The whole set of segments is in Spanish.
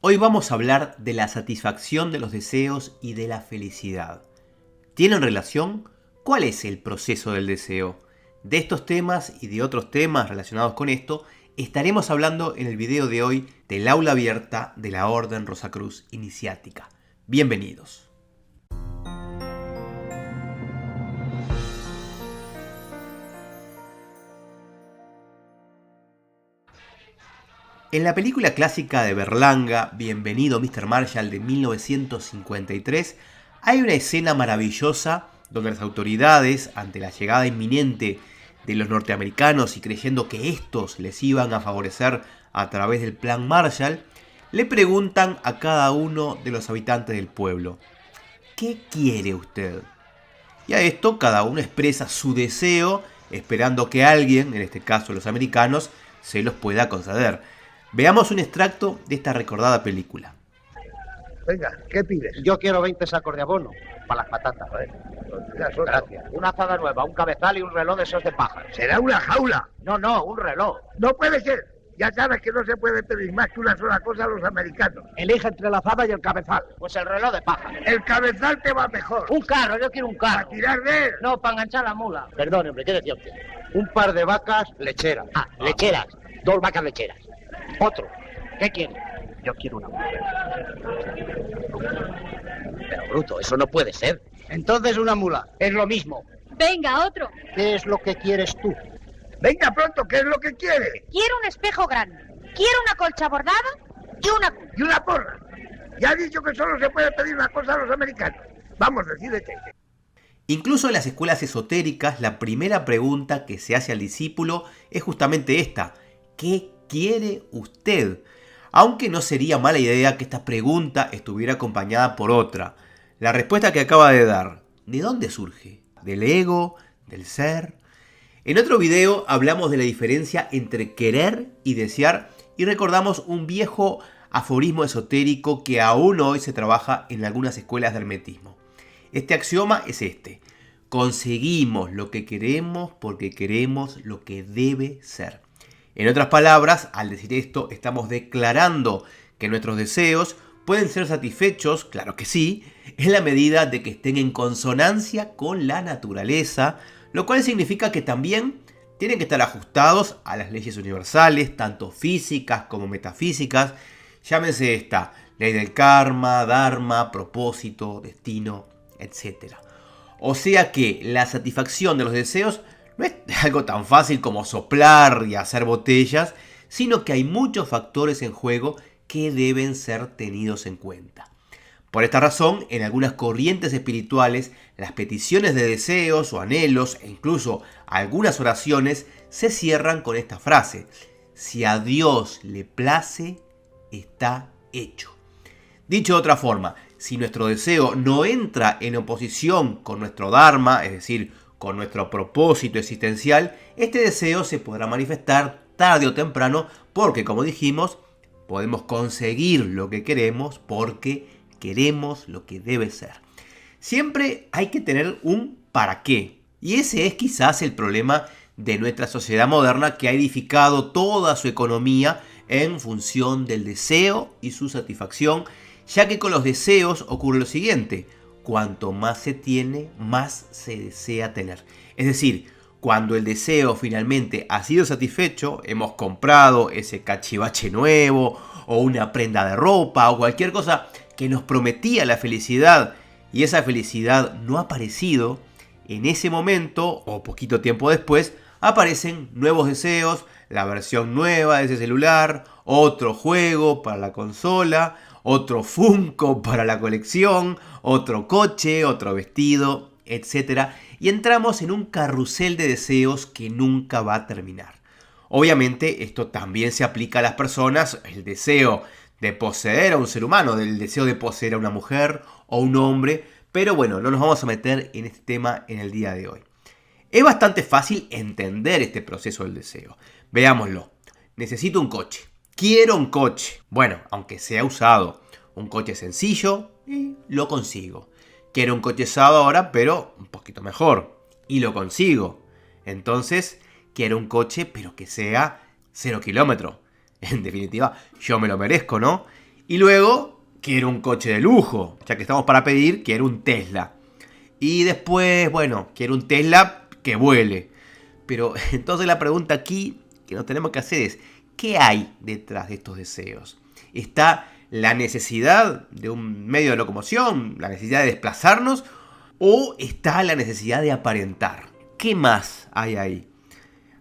Hoy vamos a hablar de la satisfacción de los deseos y de la felicidad. ¿Tienen relación? ¿Cuál es el proceso del deseo? De estos temas y de otros temas relacionados con esto estaremos hablando en el video de hoy del aula abierta de la Orden Rosacruz Iniciática. Bienvenidos. En la película clásica de Berlanga, Bienvenido Mr. Marshall de 1953, hay una escena maravillosa donde las autoridades, ante la llegada inminente de los norteamericanos y creyendo que estos les iban a favorecer a través del Plan Marshall, le preguntan a cada uno de los habitantes del pueblo: ¿qué quiere usted? Y a esto cada uno expresa su deseo, esperando que alguien, en este caso los americanos, se los pueda conceder. Veamos un extracto de esta recordada película. Venga, ¿qué pides? Yo quiero 20 sacos de abono para las patatas. Gracias. Una azada nueva, un cabezal y un reloj de esos de paja. Será una jaula. No, un reloj. No puede ser. Ya sabes que no se puede pedir más que una sola cosa a los americanos. Elige entre la azada y el cabezal. Pues el reloj de paja. El cabezal te va mejor. Un carro, yo quiero un carro. ¿Para tirar de él? No, para enganchar la mula. Perdón, hombre, ¿qué decía usted? Un par de vacas lecheras. Lecheras. 2 vacas lecheras. Otro. ¿Qué quiere? Yo quiero una mujer. Pero, bruto, eso no puede ser. Entonces una mula. Es lo mismo. Venga, otro. ¿Qué es lo que quieres tú? Venga pronto, ¿qué es lo que quiere? Quiero un espejo grande. Quiero una colcha bordada y una cuna. Y una porra. Ya ha dicho que solo se puede pedir una cosa a los americanos. Vamos, decídete. Incluso en las escuelas esotéricas, la primera pregunta que se hace al discípulo es justamente esta: ¿qué quiere usted? Aunque no sería mala idea que esta pregunta estuviera acompañada por otra. La respuesta que acaba de dar, ¿de dónde surge? ¿Del ego? ¿Del ser? En otro video hablamos de la diferencia entre querer y desear y recordamos un viejo aforismo esotérico que aún hoy se trabaja en algunas escuelas de hermetismo. Este axioma es este: conseguimos lo que queremos porque queremos lo que debe ser. En otras palabras, al decir esto, estamos declarando que nuestros deseos pueden ser satisfechos, claro que sí, en la medida de que estén en consonancia con la naturaleza, lo cual significa que también tienen que estar ajustados a las leyes universales, tanto físicas como metafísicas. Llámense esta: ley del karma, dharma, propósito, destino, etc. O sea que la satisfacción de los deseos no es algo tan fácil como soplar y hacer botellas, sino que hay muchos factores en juego que deben ser tenidos en cuenta. Por esta razón, en algunas corrientes espirituales, las peticiones de deseos o anhelos e incluso algunas oraciones se cierran con esta frase: si a Dios le place, está hecho. Dicho de otra forma, si nuestro deseo no entra en oposición con nuestro dharma, es decir, con nuestro propósito existencial, este deseo se podrá manifestar tarde o temprano porque, como dijimos, podemos conseguir lo que queremos porque queremos lo que debe ser. Siempre hay que tener un para qué. Y ese es quizás el problema de nuestra sociedad moderna, que ha edificado toda su economía en función del deseo y su satisfacción, ya que con los deseos ocurre lo siguiente: cuanto más se tiene, más se desea tener. Es decir, cuando el deseo finalmente ha sido satisfecho, hemos comprado ese cachivache nuevo o una prenda de ropa o cualquier cosa que nos prometía la felicidad y esa felicidad no ha aparecido, en ese momento o poquito tiempo después aparecen nuevos deseos, la versión nueva de ese celular, otro juego para la consola, otro Funko para la colección, otro coche, otro vestido, etc. Y entramos en un carrusel de deseos que nunca va a terminar. Obviamente esto también se aplica a las personas, el deseo de poseer a un ser humano, el deseo de poseer a una mujer o un hombre, pero bueno, no nos vamos a meter en este tema en el día de hoy. Es bastante fácil entender este proceso del deseo. Veámoslo. Necesito un coche. Quiero un coche. Bueno, aunque sea usado. Un coche sencillo y lo consigo. Quiero un coche usado ahora, pero un poquito mejor. Y lo consigo. Entonces, quiero un coche, pero que sea 0 kilómetros. En definitiva, yo me lo merezco, ¿no? Y luego, quiero un coche de lujo, ya que estamos para pedir, quiero un Tesla. Y después, bueno, quiero un Tesla que vuele. Pero entonces la pregunta aquí que nos tenemos que hacer es, ¿qué hay detrás de estos deseos? ¿Está la necesidad de un medio de locomoción, la necesidad de desplazarnos, o está la necesidad de aparentar? ¿Qué más hay ahí?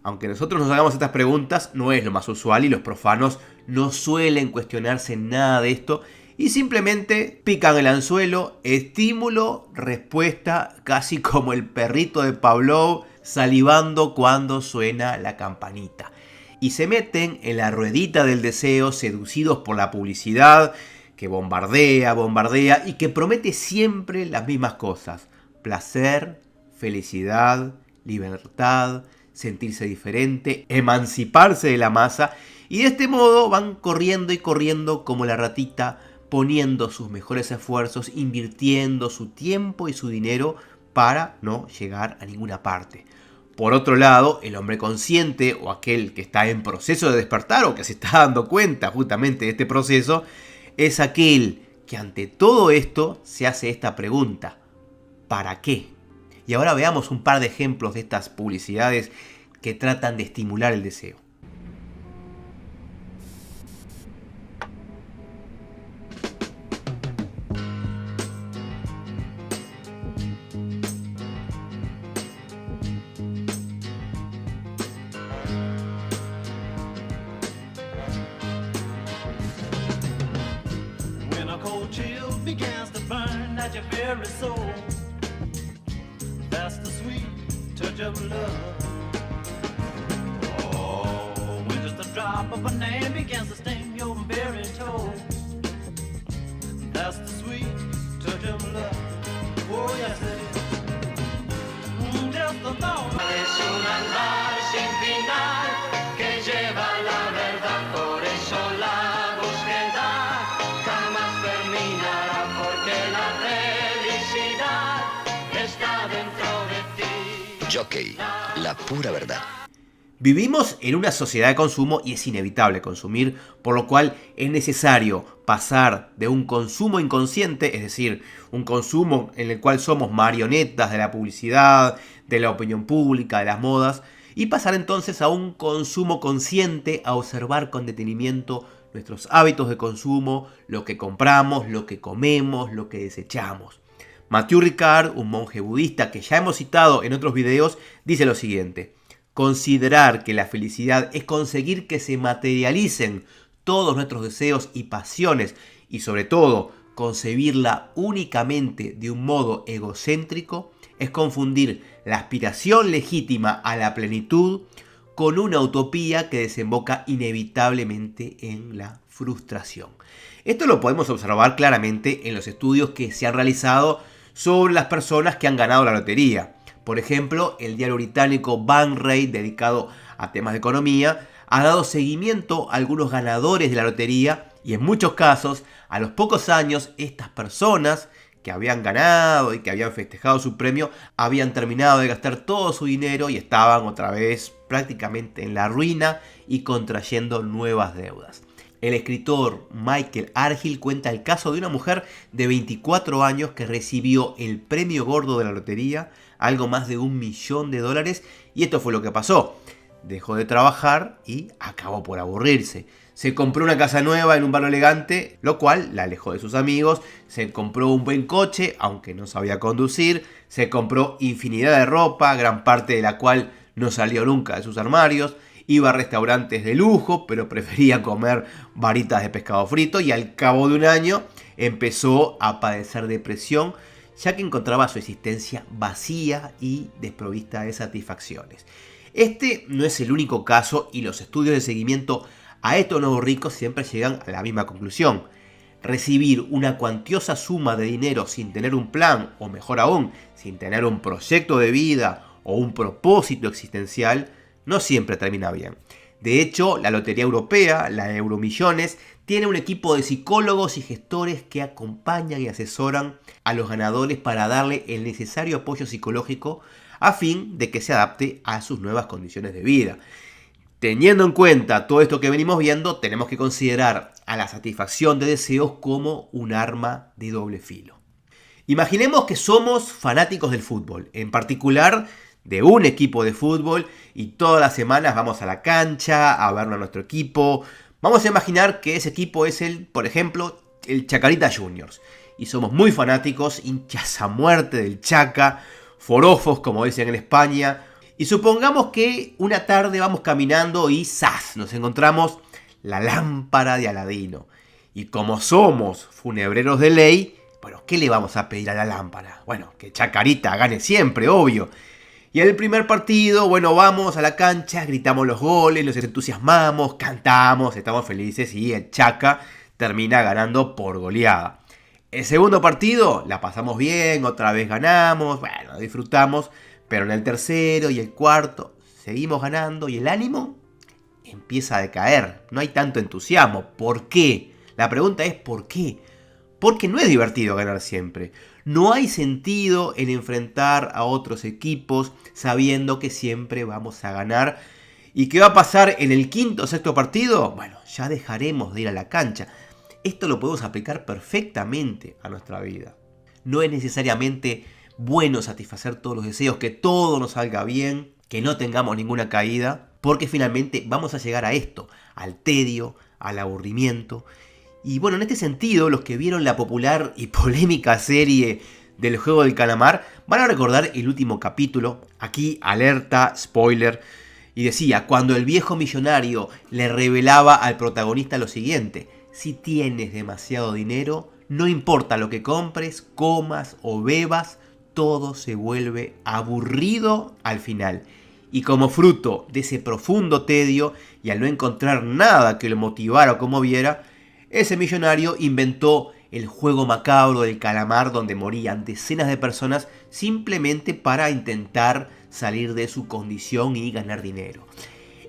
Aunque nosotros nos hagamos estas preguntas, no es lo más usual y los profanos no suelen cuestionarse nada de esto y simplemente pican el anzuelo, estímulo, respuesta, casi como el perrito de Pavlov salivando cuando suena la campanita. Y se meten en la ruedita del deseo, seducidos por la publicidad que bombardea y que promete siempre las mismas cosas: placer, felicidad, libertad, sentirse diferente, emanciparse de la masa. Y de este modo van corriendo y corriendo como la ratita, poniendo sus mejores esfuerzos, invirtiendo su tiempo y su dinero para no llegar a ninguna parte. Por otro lado, el hombre consciente o aquel que está en proceso de despertar o que se está dando cuenta justamente de este proceso, es aquel que ante todo esto se hace esta pregunta: ¿para qué? Y ahora veamos un par de ejemplos de estas publicidades que tratan de estimular el deseo. Begins to burn at your very soul. That's the sweet touch of love. Oh, when just a drop of a name begins to sting your very toe. That's the sweet touch of love. Oh, yes it is. Just the thought. Es un andar sin final que lleva la verdad, por eso la búsqueda jamás terminará. Jockey, la pura verdad. Vivimos en una sociedad de consumo y es inevitable consumir, por lo cual es necesario pasar de un consumo inconsciente, es decir, un consumo en el cual somos marionetas de la publicidad, de la opinión pública, de las modas, y pasar entonces a un consumo consciente, a observar con detenimiento nuestros hábitos de consumo, lo que compramos, lo que comemos, lo que desechamos. Matthieu Ricard, un monje budista que ya hemos citado en otros videos, dice lo siguiente: considerar que la felicidad es conseguir que se materialicen todos nuestros deseos y pasiones y sobre todo concebirla únicamente de un modo egocéntrico es confundir la aspiración legítima a la plenitud con una utopía que desemboca inevitablemente en la frustración. Esto lo podemos observar claramente en los estudios que se han realizado sobre las personas que han ganado la lotería. Por ejemplo, el diario británico Bankrate, dedicado a temas de economía, ha dado seguimiento a algunos ganadores de la lotería y en muchos casos, a los pocos años, estas personas que habían ganado y que habían festejado su premio habían terminado de gastar todo su dinero y estaban otra vez prácticamente en la ruina y contrayendo nuevas deudas. El escritor Michael Arhill cuenta el caso de una mujer de 24 años que recibió el premio gordo de la lotería, algo más de $1 millón, y esto fue lo que pasó. Dejó de trabajar y acabó por aburrirse. Se compró una casa nueva en un barrio elegante, lo cual la alejó de sus amigos. Se compró un buen coche, aunque no sabía conducir. Se compró infinidad de ropa, gran parte de la cual no salió nunca de sus armarios. Iba a restaurantes de lujo, pero prefería comer varitas de pescado frito y al cabo de un año empezó a padecer depresión, ya que encontraba su existencia vacía y desprovista de satisfacciones. Este no es el único caso y los estudios de seguimiento a estos nuevos ricos siempre llegan a la misma conclusión. Recibir una cuantiosa suma de dinero sin tener un plan, o mejor aún, sin tener un proyecto de vida o un propósito existencial, no siempre termina bien. De hecho, la Lotería Europea, la Euromillones, tiene un equipo de psicólogos y gestores que acompañan y asesoran a los ganadores para darle el necesario apoyo psicológico a fin de que se adapte a sus nuevas condiciones de vida. Teniendo en cuenta todo esto que venimos viendo, tenemos que considerar a la satisfacción de deseos como un arma de doble filo. Imaginemos que somos fanáticos del fútbol, en particular de un equipo de fútbol, y todas las semanas vamos a la cancha a ver a nuestro equipo. Vamos a imaginar que ese equipo es por ejemplo, el Chacarita Juniors. Y somos muy fanáticos, hinchas a muerte del Chaca, forofos como dicen en España. Y supongamos que una tarde vamos caminando y ¡zas! Nos encontramos la lámpara de Aladino. Y como somos funebreros de ley, bueno, ¿qué le vamos a pedir a la lámpara? Bueno, que Chacarita gane siempre, obvio. Y en el primer partido, bueno, vamos a la cancha, gritamos los goles, nos entusiasmamos, cantamos, estamos felices y el Chaca termina ganando por goleada. El segundo partido la pasamos bien, otra vez ganamos, bueno, disfrutamos, pero en el tercero y el cuarto seguimos ganando y el ánimo empieza a decaer, no hay tanto entusiasmo. ¿Por qué? La pregunta es ¿por qué? Porque no es divertido ganar siempre. No hay sentido en enfrentar a otros equipos sabiendo que siempre vamos a ganar. ¿Y qué va a pasar en el quinto o sexto partido? Bueno, ya dejaremos de ir a la cancha. Esto lo podemos aplicar perfectamente a nuestra vida. No es necesariamente bueno satisfacer todos los deseos, que todo nos salga bien, que no tengamos ninguna caída, porque finalmente vamos a llegar a esto, al tedio, al aburrimiento. Y bueno, en este sentido, los que vieron la popular y polémica serie del Juego del Calamar van a recordar el último capítulo. Aquí, alerta, spoiler. Y decía, cuando el viejo millonario le revelaba al protagonista lo siguiente: si tienes demasiado dinero, no importa lo que compres, comas o bebas, todo se vuelve aburrido al final. Y como fruto de ese profundo tedio y al no encontrar nada que lo motivara o conmoviera, ese millonario inventó el juego macabro del calamar, donde morían decenas de personas simplemente para intentar salir de su condición y ganar dinero.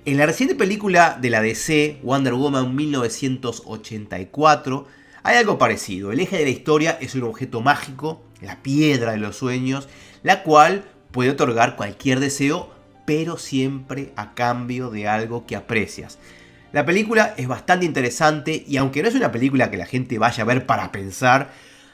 En la reciente película de la DC, Wonder Woman 1984, hay algo parecido. El eje de la historia es un objeto mágico, la piedra de los sueños, la cual puede otorgar cualquier deseo, pero siempre a cambio de algo que aprecias. La película es bastante interesante y aunque no es una película que la gente vaya a ver para pensar,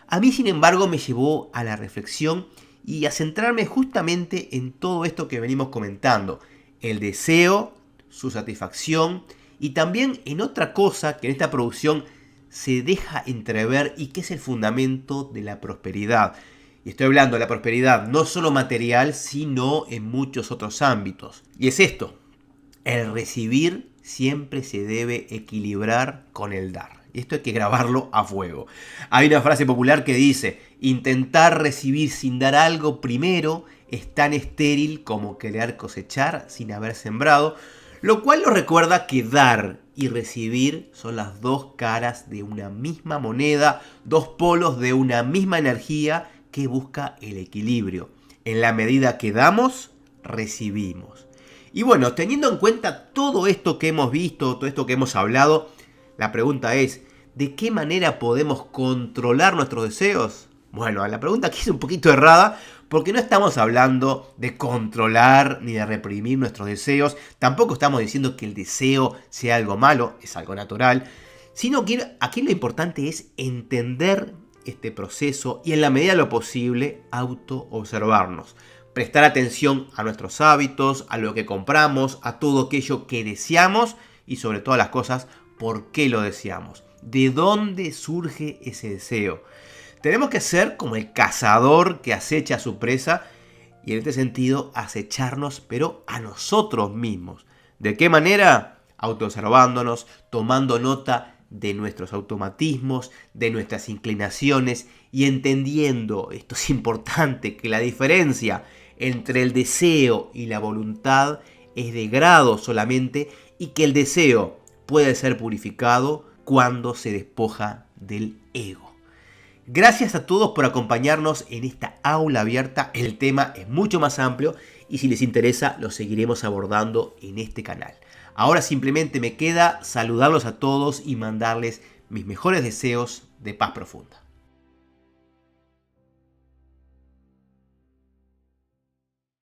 a mí sin embargo me llevó a la reflexión y a centrarme justamente en todo esto que venimos comentando. El deseo, su satisfacción y también en otra cosa que en esta producción se deja entrever y que es el fundamento de la prosperidad. Y estoy hablando de la prosperidad no solo material, sino en muchos otros ámbitos. Y es esto: el recibir siempre se debe equilibrar con el dar. Y esto hay que grabarlo a fuego. Hay una frase popular que dice: intentar recibir sin dar algo primero es tan estéril como querer cosechar sin haber sembrado. Lo cual nos recuerda que dar y recibir son las dos caras de una misma moneda, dos polos de una misma energía que busca el equilibrio. En la medida que damos, recibimos. Y bueno, teniendo en cuenta todo esto que hemos visto, todo esto que hemos hablado, la pregunta es: ¿de qué manera podemos controlar nuestros deseos? Bueno, la pregunta aquí es un poquito errada, porque no estamos hablando de controlar ni de reprimir nuestros deseos. Tampoco estamos diciendo que el deseo sea algo malo, es algo natural. Sino que aquí lo importante es entender este proceso y en la medida de lo posible auto-observarnos. Prestar atención a nuestros hábitos, a lo que compramos, a todo aquello que deseamos y sobre todas las cosas, ¿por qué lo deseamos? ¿De dónde surge ese deseo? Tenemos que ser como el cazador que acecha a su presa y en este sentido acecharnos, pero a nosotros mismos. ¿De qué manera? Autoobservándonos, tomando nota de nuestros automatismos, de nuestras inclinaciones y entendiendo, esto es importante, que la diferencia entre el deseo y la voluntad es de grado solamente y que el deseo puede ser purificado cuando se despoja del ego. Gracias a todos por acompañarnos en esta aula abierta. El tema es mucho más amplio y si les interesa lo seguiremos abordando en este canal. Ahora simplemente me queda saludarlos a todos y mandarles mis mejores deseos de paz profunda.